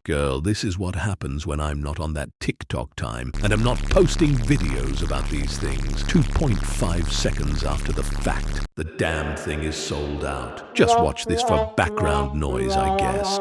Girl, this is what happens when I'm not on that TikTok time and I'm not posting videos about these things 2.5 seconds after the fact. The damn thing is sold out. Just watch this for background noise, I guess.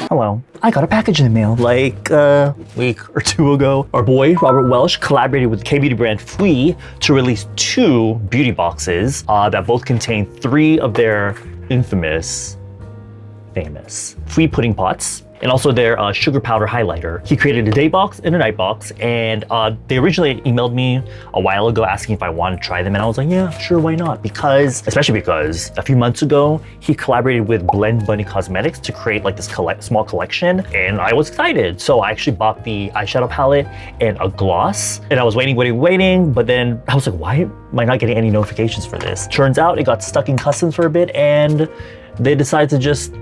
Hello. I got a package in the mail like a week or two ago. Our boy, Robert Welsh, collaborated with K-beauty brand Fwee to release 2 beauty boxes that both contain 3 of their famous Fwee pudding pots, and also their sugar powder highlighter. He created a day box and a night box, and they originally emailed me a while ago asking if I wanted to try them, and I was like, yeah, sure, why not? Especially because a few months ago, he collaborated with Blend Bunny Cosmetics to create like this small collection, and I was excited. So I actually bought the eyeshadow palette and a gloss, and I was waiting, but then I was like, why am I not getting any notifications for this? Turns out it got stuck in customs for a bit, and they decided to just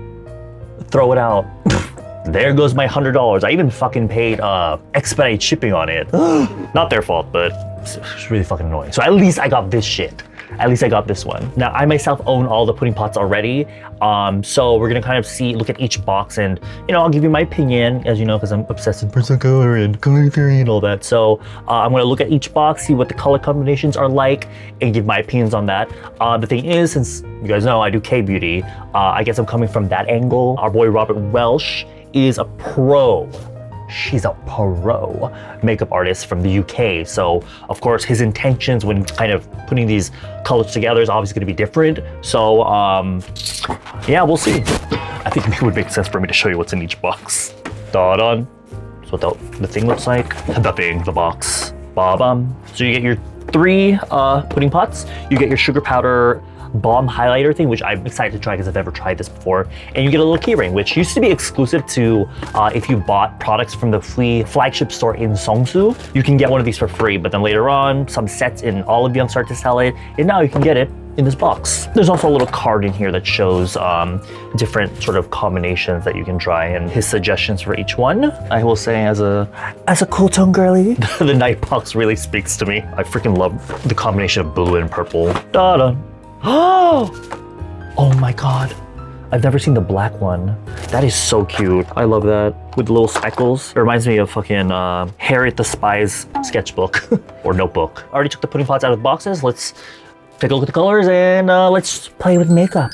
throw it out. There goes my $100. I even fucking paid expedite shipping on it. Not their fault, but it's really fucking annoying. So at least I got this shit. At least I got this one. Now, I myself own all the pudding pots already. So we're gonna kind of look at each box, and I'll give you my opinion, as you know, because I'm obsessed with person color and color theory and all that. So I'm gonna look at each box, see what the color combinations are like, and give my opinions on that. The thing is, since you guys know I do K-beauty, I guess I'm coming from that angle. Our boy Robert Welsh is a pro. She's a pro makeup artist from the UK. So of course his intentions when kind of putting these colors together is obviously gonna be different. So yeah, we'll see. I think it would make sense for me to show you what's in each box. Da-dun. That's what the thing looks like. The box. Ba-bum. So you get your 3 pudding pots. You get your sugar powder balm highlighter thing, which I'm excited to try because I've never tried this before, and you get a little keyring, which used to be exclusive to if you bought products from the Fwee flagship store in Seongsu. You can get one of these for free, but then later on some sets in Olive started to sell it, and now you can get it in this box. There's also a little card in here that shows different sort of combinations that you can try and his suggestions for each one. I will say as a cool tone girly, the night box really speaks to me. I freaking love the combination of blue and purple. Da-da. Oh my god, I've never seen the black one. That is so cute. I love that with the little speckles. It reminds me of fucking Harriet the Spy's sketchbook or notebook. I already took the pudding pots out of the boxes. Let's take a look at the colors and let's play with makeup.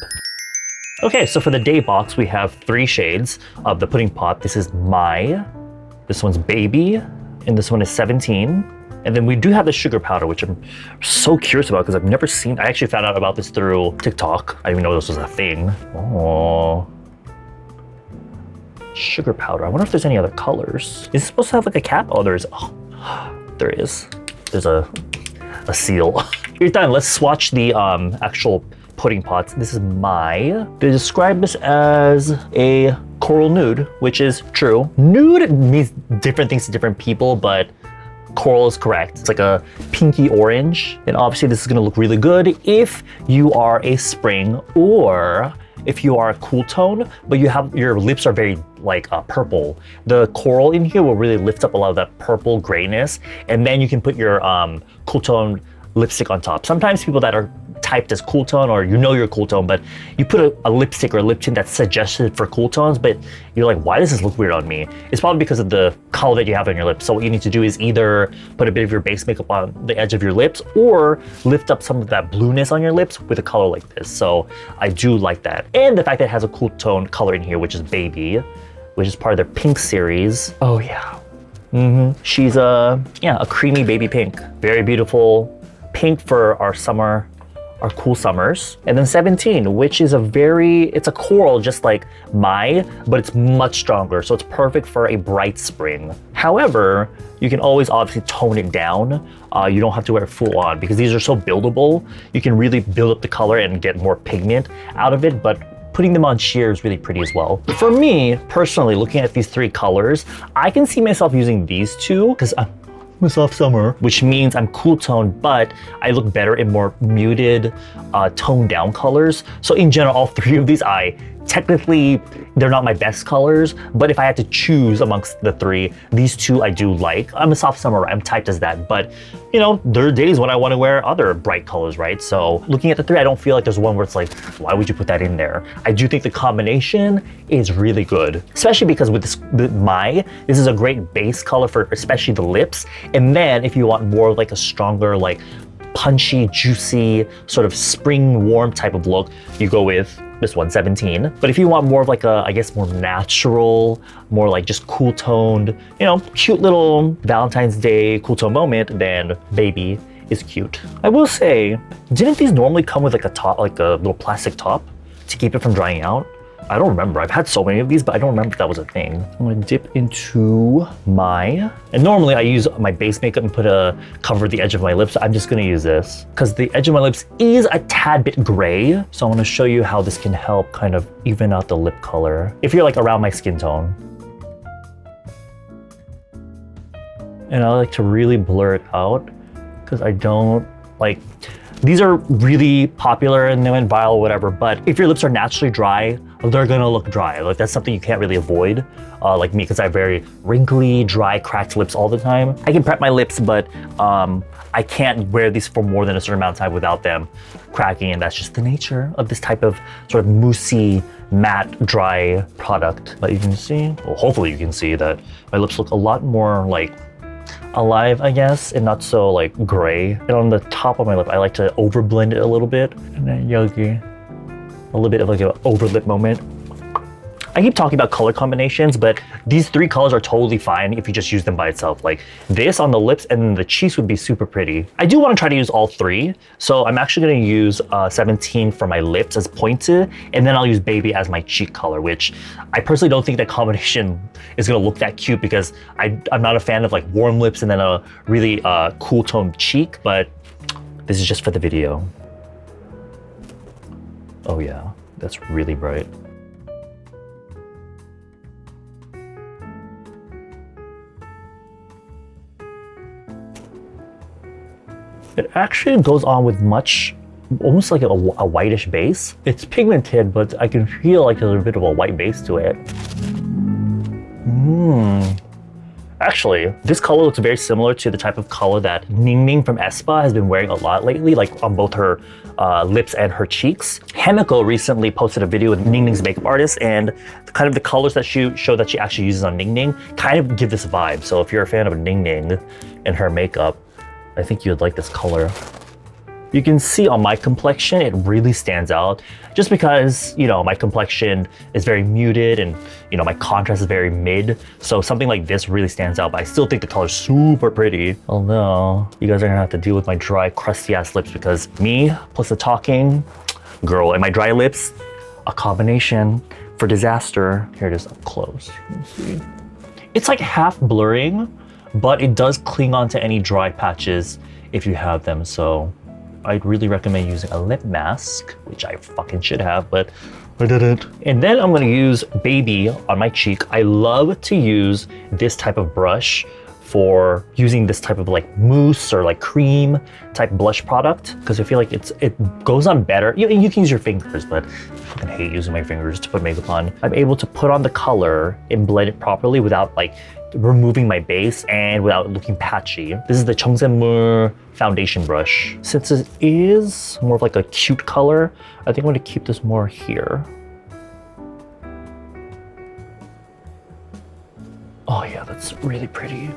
Okay, so for the day box, we have 3 shades of the pudding pot. This is My, this one's Baby, and this one is 17. And then we do have the sugar powder, which I'm so curious about because I've never seen. I actually found out about this through TikTok. I didn't even know this was a thing. Oh, sugar powder. I wonder if there's any other colors. Is it supposed to have like a cap? Oh, there is. Oh, there is. There's a seal. You're done. Let's swatch the actual pudding pots. This is My. They describe this as a coral nude, which is true. Nude means different things to different people, but coral is correct. It's like a pinky orange. And obviously this is gonna look really good if you are a spring or if you are a cool tone, but your lips are very like purple. The coral in here will really lift up a lot of that purple grayness, and then you can put your cool tone lipstick on top. Sometimes people that are typed as cool tone, or you're cool tone, but you put a lipstick or a lip tint that's suggested for cool tones, but you're like, why does this look weird on me? It's probably because of the color that you have on your lips. So what you need to do is either put a bit of your base makeup on the edge of your lips or lift up some of that blueness on your lips with a color like this. So I do like that. And the fact that it has a cool tone color in here, which is Baby, which is part of their pink series. Oh yeah. She's a creamy baby pink. Very beautiful pink for our summer, our cool summers. And then 17, which is it's a coral just like My, but it's much stronger. So it's perfect for a bright spring. However, you can always obviously tone it down. You don't have to wear it full on because these are so buildable. You can really build up the color and get more pigment out of it, but putting them on sheer is really pretty as well. For me, personally, looking at these 3 colors, I can see myself using these 2 because I'm a soft summer, which means I'm cool toned, but I look better in more muted, toned down colors. So in general, all 3 of these I technically they're not my best colors, but if I had to choose amongst the three, these two I do like. I'm a soft summer, I'm typed as that, but you know, there are days when I want to wear other bright colors, right? So looking at the three, I don't feel like there's one where it's like, why would you put that in there? I do think the combination is really good, especially because with this, this is a great base color for especially the lips. And then if you want more of like a stronger, like punchy, juicy, sort of spring warm type of look, you go with this one, 17. But if you want more of like a, I guess, more natural, more like just cool toned, you know, cute little Valentine's Day cool tone moment, then Baby is cute. I will say, didn't these normally come with like a top, like a little plastic top to keep it from drying out? I don't remember. I've had so many of these, but I don't remember if that was a thing. I'm gonna dip into and normally I use my base makeup and cover the edge of my lips. I'm just gonna use this because the edge of my lips is a tad bit gray. So I wanna show you how this can help kind of even out the lip color if you're like around my skin tone. And I like to really blur it out because I don't like, these are really popular and they went viral, whatever, but if your lips are naturally dry, they're gonna look dry. Like that's something you can't really avoid, like me, because I have very wrinkly, dry, cracked lips all the time. I can prep my lips, but I can't wear these for more than a certain amount of time without them cracking, and that's just the nature of this type of sort of moussey, matte, dry product. But you can see, well, hopefully you can see that my lips look a lot more like alive, I guess, and not so like gray. And on the top of my lip, I like to overblend it a little bit. And then yogi, a little bit of like an overlip moment. I keep talking about color combinations, but these three colors are totally fine if you just use them by itself. Like this on the lips and then the cheeks would be super pretty. I do want to try to use all three. So I'm actually going to use 17 for my lips as pointed, and then I'll use Baby as my cheek color, which I personally don't think that combination is going to look that cute because I'm not a fan of like warm lips and then a really cool toned cheek, but this is just for the video. Oh yeah, that's really bright. It actually goes on with almost like a whitish base. It's pigmented, but I can feel like there's a bit of a white base to it. Actually, this color looks very similar to the type of color that Ning Ning from aespa has been wearing a lot lately, like on both her lips and her cheeks. Himiko recently posted a video with Ning Ning's makeup artist, and kind of the colors that she showed that she actually uses on Ning Ning kind of give this vibe. So if you're a fan of Ning Ning and her makeup, I think you'd like this color. You can see on my complexion, it really stands out just because, you know, my complexion is very muted and, you know, my contrast is very mid. So something like this really stands out, but I still think the color's super pretty. Although you guys are gonna have to deal with my dry, crusty ass lips because me plus the talking, girl, and my dry lips, a combination for disaster. Here it is up close. You can see. It's like half blurring, but it does cling on to any dry patches if you have them. So I'd really recommend using a lip mask, which I fucking should have, but I didn't. And then I'm gonna use Baby on my cheek. I love to use this type of brush for using this type of like mousse or like cream type blush product because I feel like it goes on better. You can use your fingers, but I fucking hate using my fingers to put makeup on. I'm able to put on the color and blend it properly without like removing my base and without looking patchy. This is the Chungseonmul foundation brush. Since it is more of like a cute color, I think I'm gonna keep this more here. Oh yeah, that's really pretty.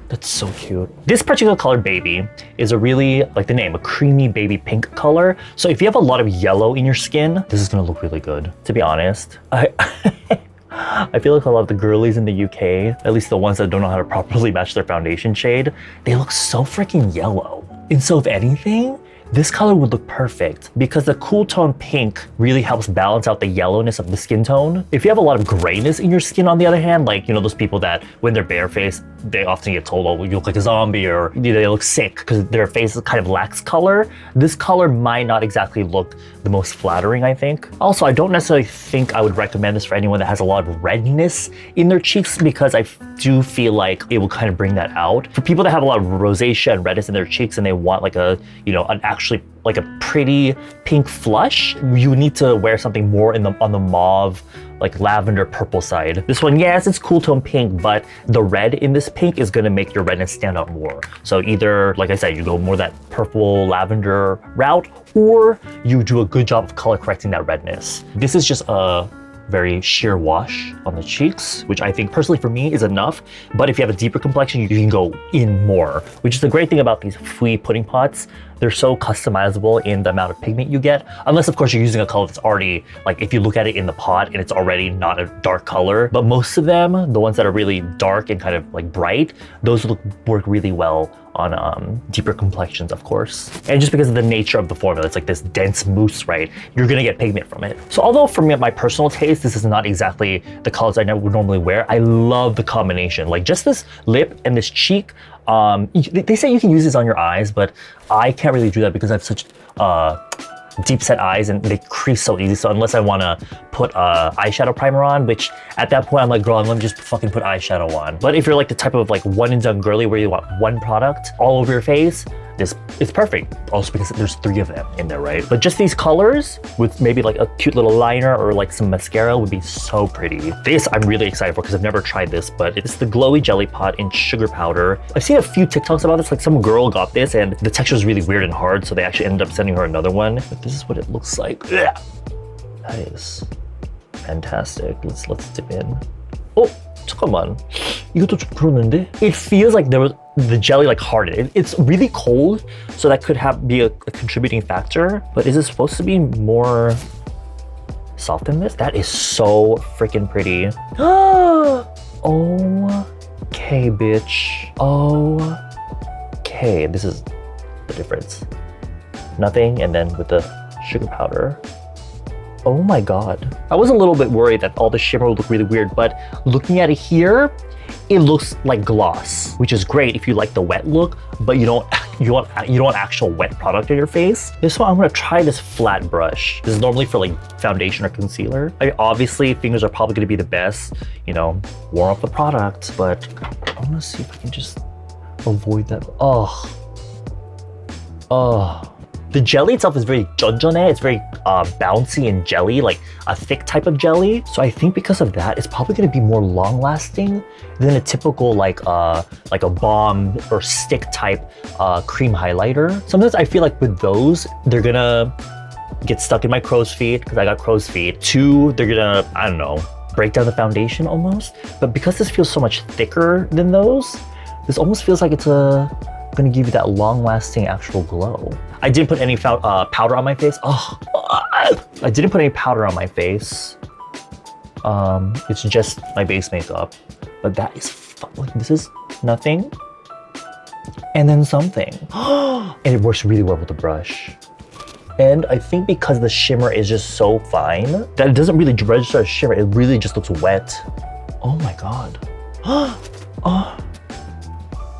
That's so cute. This particular color, Baby, is a really, like the name, a creamy baby pink color. So if you have a lot of yellow in your skin, this is gonna look really good, to be honest. I feel like a lot of the girlies in the UK, at least the ones that don't know how to properly match their foundation shade, they look so freaking yellow. And so if anything, this color would look perfect because the cool tone pink really helps balance out the yellowness of the skin tone. If you have a lot of grayness in your skin, on the other hand, like, you know, those people that when they're barefaced, they often get told, oh, you look like a zombie, or they look sick because their face kind of lacks color. This color might not exactly look the most flattering, I think. Also, I don't necessarily think I would recommend this for anyone that has a lot of redness in their cheeks because I do feel like it will kind of bring that out. For people that have a lot of rosacea and redness in their cheeks and they want like a, you know, an actual actually like a pretty pink flush, you would need to wear something more on the mauve, like lavender purple side. This one, yes, it's cool tone pink, but the red in this pink is gonna make your redness stand out more. So either, like I said, you go more that purple lavender route, or you do a good job of color correcting that redness. This is just a very sheer wash on the cheeks, which I think personally for me is enough. But if you have a deeper complexion, you can go in more, which is the great thing about these Fwee pudding pots. They're so customizable in the amount of pigment you get, unless of course you're using a color that's already, like if you look at it in the pot and it's already not a dark color. But most of them, the ones that are really dark and kind of like bright, those work really well on deeper complexions, of course. And just because of the nature of the formula, it's like this dense mousse, right? You're gonna get pigment from it. So although for me, my personal taste, this is not exactly the colors I would normally wear, I love the combination. Like just this lip and this cheek, they say you can use this on your eyes, but I can't really do that because I have such deep set eyes and they crease so easy. So unless I wanna put eyeshadow primer on, which at that point I'm like, girl, let me just fucking put eyeshadow on. But if you're like the type of like one and done girly where you want one product all over your face, this is perfect. Also because there's 3 of them in there, right? But just these colors with maybe like a cute little liner or like some mascara would be so pretty. This I'm really excited for because I've never tried this, but it's the glowy jelly pot in sugar powder. I've seen a few TikToks about this, like some girl got this and the texture is really weird and hard, so they actually ended up sending her another one. But this is what it looks like. Ugh. That is fantastic. Let's dip in. Oh, 잠깐만. 이것도 좀 그러는데? It feels like the jelly like hardened. It's really cold, so that could be a contributing factor. But is it supposed to be more soft than this? That is so freaking pretty. Okay, bitch. Okay, this is the difference. Nothing, and then with the sugar powder. Oh my God. I was a little bit worried that all the shimmer would look really weird, but looking at it here, it looks like gloss, which is great if you like the wet look, but you don't want actual wet product in your face. This one, I'm gonna try this flat brush. This is normally for like foundation or concealer. I mean, obviously fingers are probably gonna be the best, you know, warm up the product, but I wanna see if I can just avoid that. The jelly itself is very jeonjeonhae. It's very bouncy and jelly, like a thick type of jelly. So I think because of that, it's probably gonna be more long lasting than a typical like a balm or stick type cream highlighter. Sometimes I feel like with those, they're gonna get stuck in my crow's feet because I got crow's feet. 2, they're gonna, I don't know, break down the foundation almost. But because this feels so much thicker than those, this almost feels like it's gonna give you that long-lasting actual glow. I didn't put any powder on my face. I didn't put any powder on my face. It's just my base makeup. But that is like, this is nothing and then something. And it works really well with the brush. And I think because the shimmer is just so fine that it doesn't really register as shimmer. It really just looks wet. Oh my God.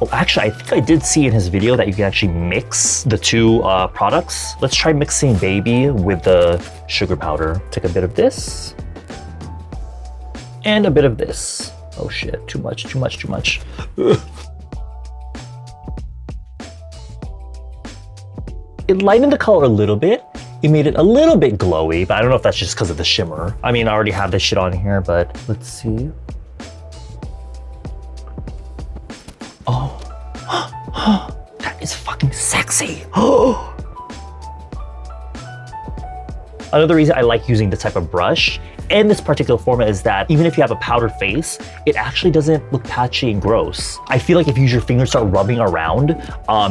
Oh, actually, I think I did see in his video that you can actually mix the 2 products. Let's try mixing baby with the sugar powder. Take a bit of this and a bit of this. Oh shit, too much. Ugh. It lightened the color a little bit. It made it a little bit glowy, but I don't know if that's just because of the shimmer. I mean, I already have this shit on here, but let's see. That is fucking sexy. Another reason I like using this type of brush and this particular format is that even if you have a powdered face, it actually doesn't look patchy and gross. I feel like if you use your fingers start rubbing around,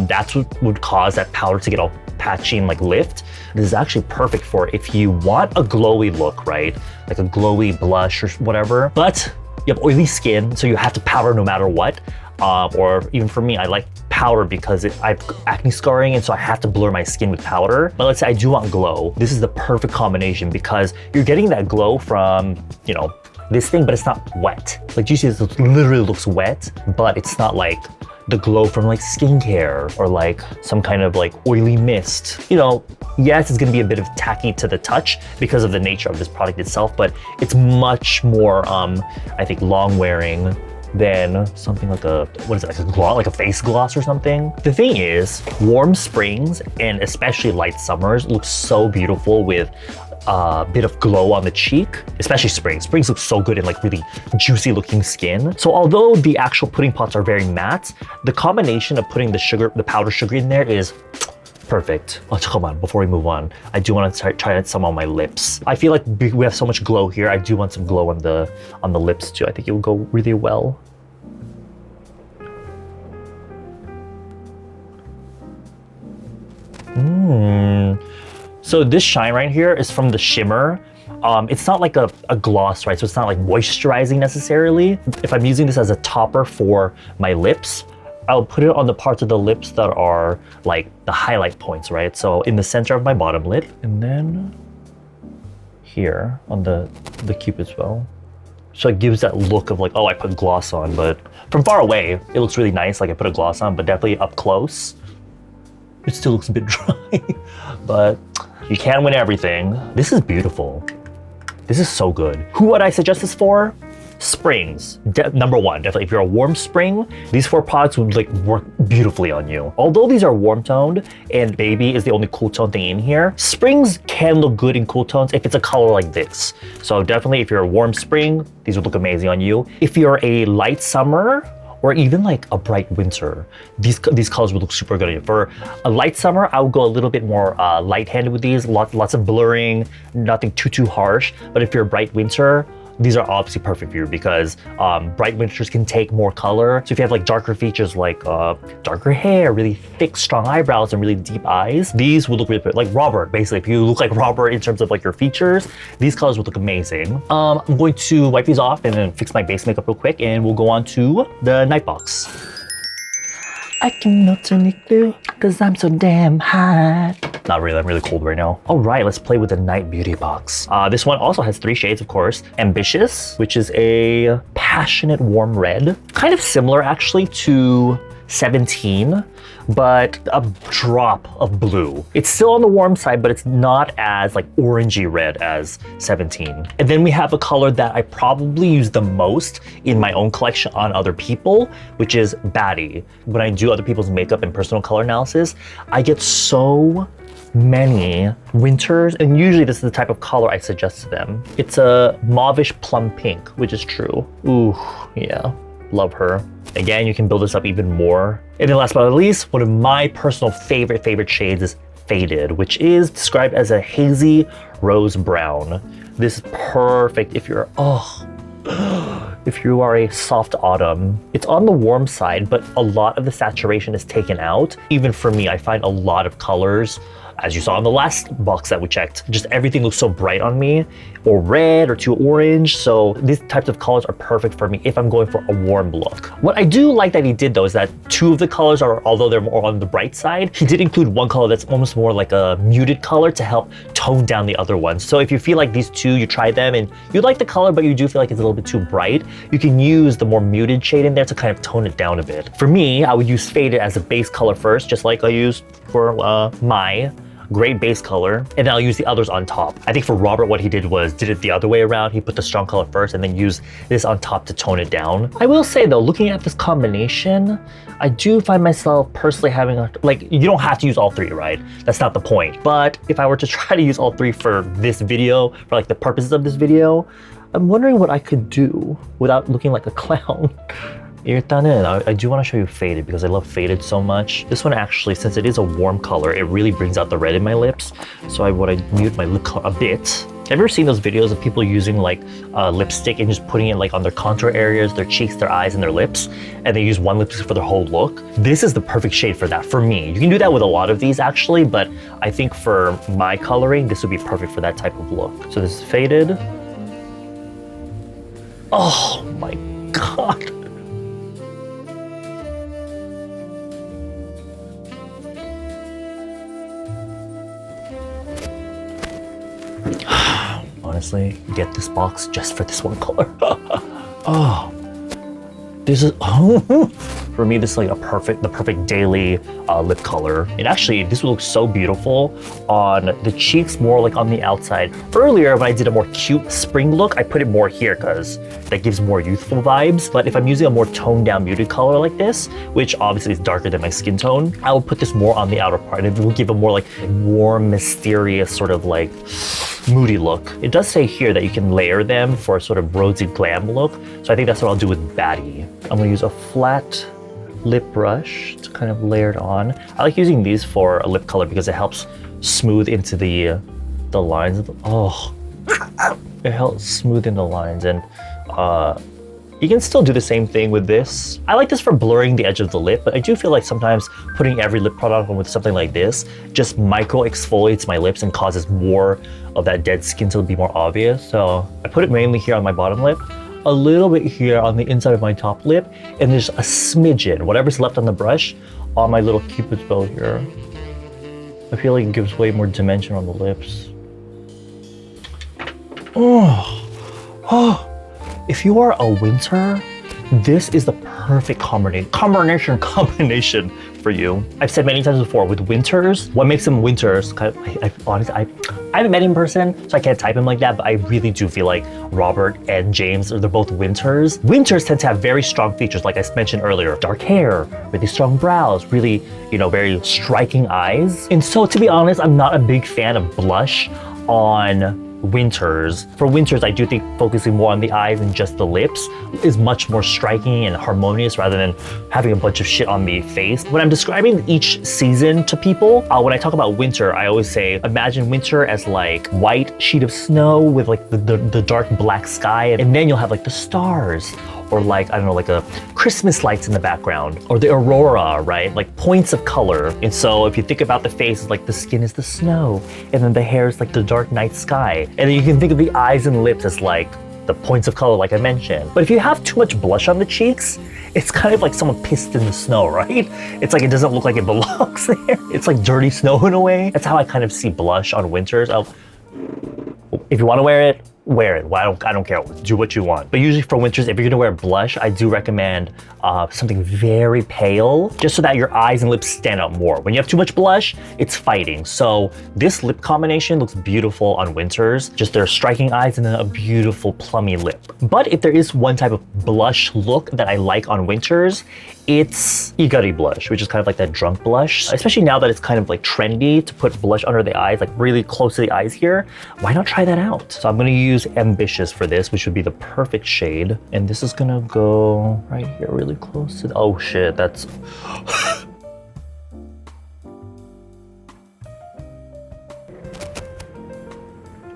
that's what would cause that powder to get all patchy and like lift. This is actually perfect for if you want a glowy look, right? Like a glowy blush or whatever, but you have oily skin, so you have to powder no matter what. Or even for me, I like powder because I have acne scarring, and so I have to blur my skin with powder. But let's say I do want glow. This is the perfect combination because you're getting that glow from, you know, this thing, but it's not wet. Like, do you see this? It literally looks wet, but it's not like the glow from like skincare or like some kind of like oily mist. You know, yes, it's gonna be a bit of tacky to the touch because of the nature of this product itself, but it's much more, I think, long wearing, than something like a, what is it, like a gloss, like a face gloss or something. The thing is, warm springs and especially light summers look so beautiful with a bit of glow on the cheek, especially springs. Springs look so good in like really juicy looking skin. So although the actual pudding pots are very matte, the combination of putting the powdered sugar in there is perfect. Oh, come on, before we move on, I do want to try some on my lips. I feel like we have so much glow here. I do want some glow on the lips too. I think it will go really well. So this shine right here is from the shimmer. It's not like a gloss, right? So it's not like moisturizing necessarily. If I'm using this as a topper for my lips, I'll put it on the parts of the lips that are like the highlight points, right? So in the center of my bottom lip, and then here on the cupid's bow. So it gives that look of like, oh, I put gloss on, but from far away, it looks really nice, like I put a gloss on, but definitely up close, it still looks a bit dry. But you can't win everything. This is beautiful. This is so good. Who would I suggest this for? Springs. Number one, definitely. If you're a warm spring, these 4 products would like work beautifully on you. Although these are warm toned and baby is the only cool tone thing in here, springs can look good in cool tones if it's a color like this. So definitely if you're a warm spring, these would look amazing on you. If you're a light summer, or even like a bright winter, these colors would look super good on you. For a light summer, I would go a little bit more light-handed with these, lots of blurring, nothing too harsh. But if you're a bright winter, these are obviously perfect for you because bright winters can take more color. So if you have like darker features like darker hair, really thick, strong eyebrows, and really deep eyes, these would look really good. Like Robert, basically. If you look like Robert in terms of like your features, these colors would look amazing. I'm going to wipe these off and then fix my base makeup real quick, and we'll go on to the night box. I cannot turn it through because I'm so damn hot. Not really, I'm really cold right now. All right, let's play with the Night Beauty box. This one also has 3 shades, of course. Ambitious, which is a passionate warm red. Kind of similar actually to 17, but a drop of blue. It's still on the warm side, but it's not as like orangey red as 17. And then we have a color that I probably use the most in my own collection on other people, which is Baddie. When I do other people's makeup and personal color analysis, I get so many winters, and usually this is the type of color I suggest to them. It's a mauvish plum pink, which is true. Ooh, yeah, love her. Again, you can build this up even more. And then last but not least, one of my personal favorite shades is Faded, which is described as a hazy rose brown. This is perfect if you're, if you are a soft autumn. It's on the warm side, but a lot of the saturation is taken out. Even for me, I find a lot of colors, as you saw in the last box that we checked, just everything looks so bright on me, or red or too orange. So these types of colors are perfect for me if I'm going for a warm look. What I do like that he did though is that 2 of the colors are, although they're more on the bright side, he did include one color that's almost more like a muted color to help tone down the other ones. So if you feel like these 2, you try them and you like the color, but you do feel like it's a little bit too bright, you can use the more muted shade in there to kind of tone it down a bit. For me, I would use Faded as a base color first, just like I used for my great base color, and then I'll use the others on top. I think for Robert, what he did it the other way around. He put the strong color first and then used this on top to tone it down. I will say though, looking at this combination, I do find myself personally having like, you don't have to use all 3, right? That's not the point. But if I were to try to use all 3 for this video, for like the purposes of this video, I'm wondering what I could do without looking like a clown. 일단은 I do want to show you Faded because I love Faded so much. This one actually, since it is a warm color, it really brings out the red in my lips. So I mute my lip color a bit. Have you ever seen those videos of people using like lipstick and just putting it like on their contour areas, their cheeks, their eyes, and their lips, and they use one lipstick for their whole look? This is the perfect shade for that for me. You can do that with a lot of these actually, but I think for my coloring, this would be perfect for that type of look. So this is Faded. Oh my God. Honestly, get this box just for this one color. Oh, this is, For me, this is like the perfect daily lip color. And actually, this will look so beautiful on the cheeks, more like on the outside. Earlier, when I did a more cute spring look, I put it more here because that gives more youthful vibes. But if I'm using a more toned down muted color like this, which obviously is darker than my skin tone, I will put this more on the outer part. It will give a more like warm, mysterious sort of like moody look. It does say here that you can layer them for a sort of rosy glam look. So I think that's what I'll do with Baddie. I'm gonna use a flat lip brush to kind of layer it on. I like using these for a lip color because it helps smooth into the lines. It helps smooth in the lines, and you can still do the same thing with this. I like this for blurring the edge of the lip, but I do feel like sometimes putting every lip product on with something like this just micro exfoliates my lips and causes more of that dead skin to be more obvious. So I put it mainly here on my bottom lip, a little bit here on the inside of my top lip, and there's a smidgen, whatever's left on the brush, on my little cupid's bow here. I feel like it gives way more dimension on the lips. If you are a winter, this is the perfect combination for you. I've said many times before, with winters, what makes them winters, honestly, I haven't met him in person, so I can't type him like that, but I really do feel like Robert and James, they're both winters. Winters tend to have very strong features, like I mentioned earlier. Dark hair, really strong brows, really, very striking eyes. And so, to be honest, I'm not a big fan of blush on winters. For winters, I do think focusing more on the eyes and just the lips is much more striking and harmonious rather than having a bunch of shit on the face. When I'm describing each season to people, when I talk about winter, I always say, imagine winter as like white sheet of snow with like the dark black sky, and then you'll have like the stars, or like, I don't know, like a Christmas lights in the background, or the aurora, right? Like points of color. And so if you think about the face, it's like the skin is the snow, and then the hair is like the dark night sky. And then you can think of the eyes and lips as like the points of color, like I mentioned. But if you have too much blush on the cheeks, it's kind of like someone pissed in the snow, right? It's like it doesn't look like it belongs there. It's like dirty snow in a way. That's how I kind of see blush on winters. If you want to wear it, wear it. Well, I don't care. Do what you want. But usually for winters, if you're gonna wear blush, I do recommend something very pale, just so that your eyes and lips stand out more. When you have too much blush, it's fighting. So this lip combination looks beautiful on winters. Just their striking eyes and then a beautiful plummy lip. But if there is one type of blush look that I like on winters, it's Igari blush, which is kind of like that drunk blush. Especially now that it's kind of like trendy to put blush under the eyes, like really close to the eyes here. Why not try that out? So I'm gonna use Ambitious for this, which would be the perfect shade. And this is gonna go right here, really close to oh shit, that's...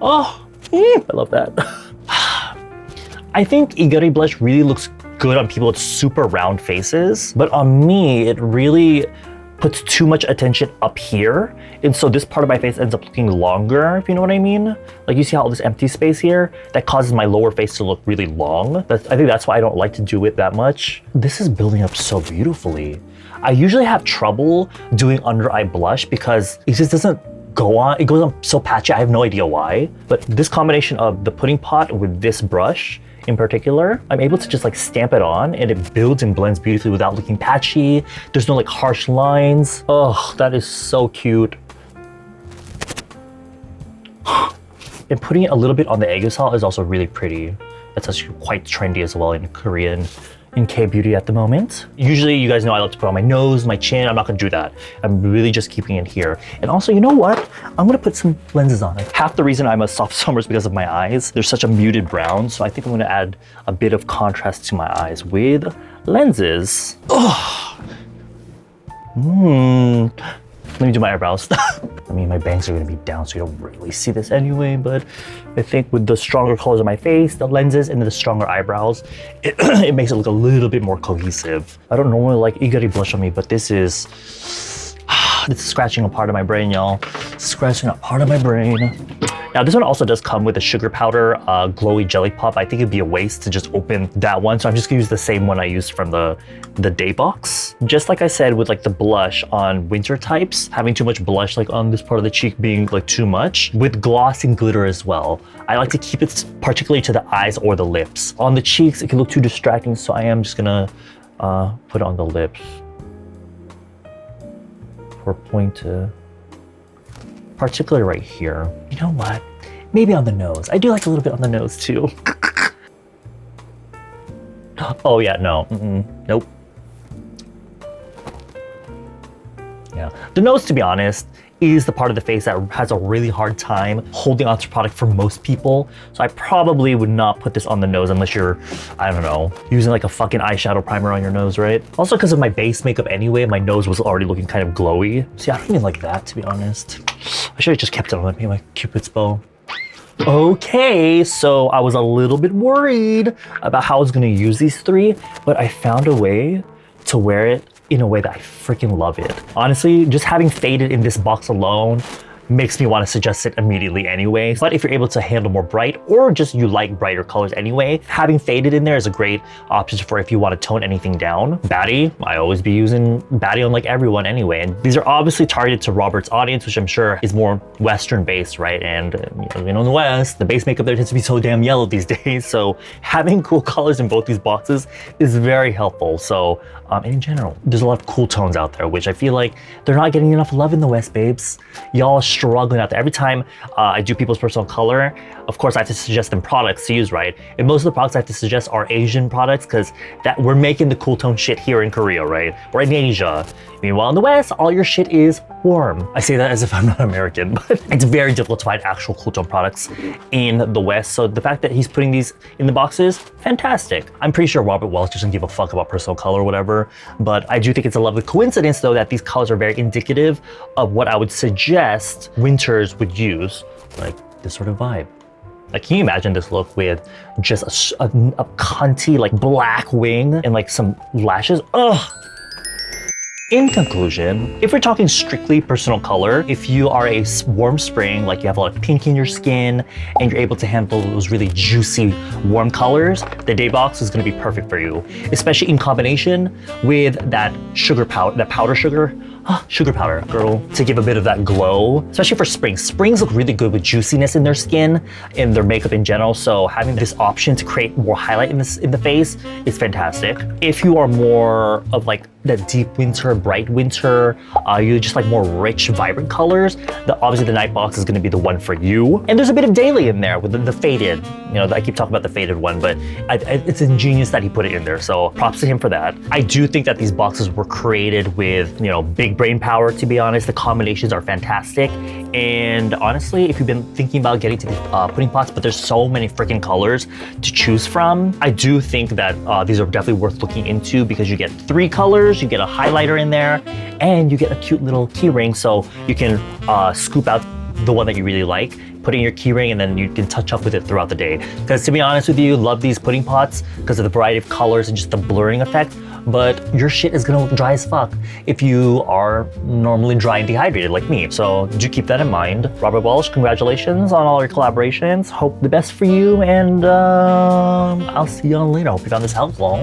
I love that. I think Igari blush really looks good on people with super round faces, but on me, it really puts too much attention up here. And so this part of my face ends up looking longer, if you know what I mean. Like you see how all this empty space here, that causes my lower face to look really long. I think that's why I don't like to do it that much. This is building up so beautifully. I usually have trouble doing under eye blush because it just doesn't go on. It goes on so patchy, I have no idea why. But this combination of the pudding pot with this brush in particular, I'm able to just like stamp it on and it builds and blends beautifully without looking patchy. There's no like harsh lines. Oh, that is so cute. And putting it a little bit on the aegosol is also really pretty. That's actually quite trendy as well in Korean, in K-beauty at the moment. Usually, you guys know I like to put on my nose, my chin. I'm not gonna do that. I'm really just keeping it here. And also, you know what? I'm gonna put some lenses on it. Half the reason I'm a soft summer is because of my eyes. They're such a muted brown, so I think I'm gonna add a bit of contrast to my eyes with lenses. Let me do my eyebrows. I mean, my bangs are gonna be down, so you don't really see this anyway, but I think with the stronger colors of my face, the lenses, and the stronger eyebrows, it makes it look a little bit more cohesive. I don't normally like Igari blush on me, but this is scratching a part of my brain, y'all. Scratching a part of my brain. Now, this one also does come with a sugar powder glowy jelly pop. I think it'd be a waste to just open that one, so I'm just gonna use the same one I used from the day box. Just like I said with like the blush on winter types, having too much blush like on this part of the cheek being like too much, with gloss and glitter as well. I like to keep it particularly to the eyes or the lips. On the cheeks, it can look too distracting, so I am just gonna put it on the lips for point to, particularly right here. You know what? Maybe on the nose. I do like a little bit on the nose too. Oh yeah, no, nope. Yeah, the nose, to be honest, is the part of the face that has a really hard time holding onto product for most people. So I probably would not put this on the nose unless you're, I don't know, using like a fucking eyeshadow primer on your nose, right? Also, because of my base makeup anyway, my nose was already looking kind of glowy. See, I don't even like that, to be honest. I should have just kept it on my Cupid's bow. Okay, so I was a little bit worried about how I was gonna use these three, but I found a way to wear it in a way that I freaking love it. Honestly, just having faded in this box alone makes me want to suggest it immediately anyway. But if you're able to handle more bright, or just you like brighter colors anyway, having faded in there is a great option for if you want to tone anything down. Baddie, I always be using Baddie on like everyone anyway. And these are obviously targeted to Robert's audience, which I'm sure is more Western based, right? And you know, in the West, the base makeup there tends to be so damn yellow these days. So having cool colors in both these boxes is very helpful. So and in general, there's a lot of cool tones out there, which I feel like they're not getting enough love in the West, babes. Y'all are struggling out there. Every time I do people's personal color, of course I have to suggest them products to use, right? And most of the products I have to suggest are Asian products, because that we're making the cool tone shit here in Korea, right? Or in Asia. Meanwhile, in the West, all your shit is warm. I say that as if I'm not American, but it's very difficult to find actual cool tone products in the West. So the fact that he's putting these in the boxes, fantastic. I'm pretty sure Robert Welsh doesn't give a fuck about personal color or whatever, but I do think it's a lovely coincidence though that these colors are very indicative of what I would suggest winters would use, like this sort of vibe. Like, can you imagine this look with just a cunty like black wing and like some lashes? Ugh. In conclusion, if we're talking strictly personal color, if you are a warm spring, like you have a lot of pink in your skin and you're able to handle those really juicy warm colors, the day box is going to be perfect for you, especially in combination with that sugar powder, that powder sugar. Sugar powder, girl, to give a bit of that glow, especially for spring. Springs look really good with juiciness in their skin and their makeup in general, so having this option to create more highlight in the face is fantastic. If you are more of like the deep winter, bright winter, you just like more rich, vibrant colors, obviously the night box is going to be the one for you. And there's a bit of daily in there with the faded, you know, I keep talking about the faded one, but it's ingenious that he put it in there, so props to him for that. I do think that these boxes were created with, you know, big brain power, to be honest. The combinations are fantastic, and honestly, if you've been thinking about getting to these pudding pots, but there's so many freaking colors to choose from, I do think that these are definitely worth looking into, because you get 3 colors, you get a highlighter in there, and you get a cute little key ring, so you can scoop out the one that you really like, put in your key ring, and then you can touch up with it throughout the day. Because to be honest with you, love these pudding pots because of the variety of colors and just the blurring effect, but your shit is gonna look dry as fuck if you are normally dry and dehydrated like me. So do keep that in mind. Robert Welsh, congratulations on all your collaborations. Hope the best for you, and I'll see you on later. Hope you found this helpful.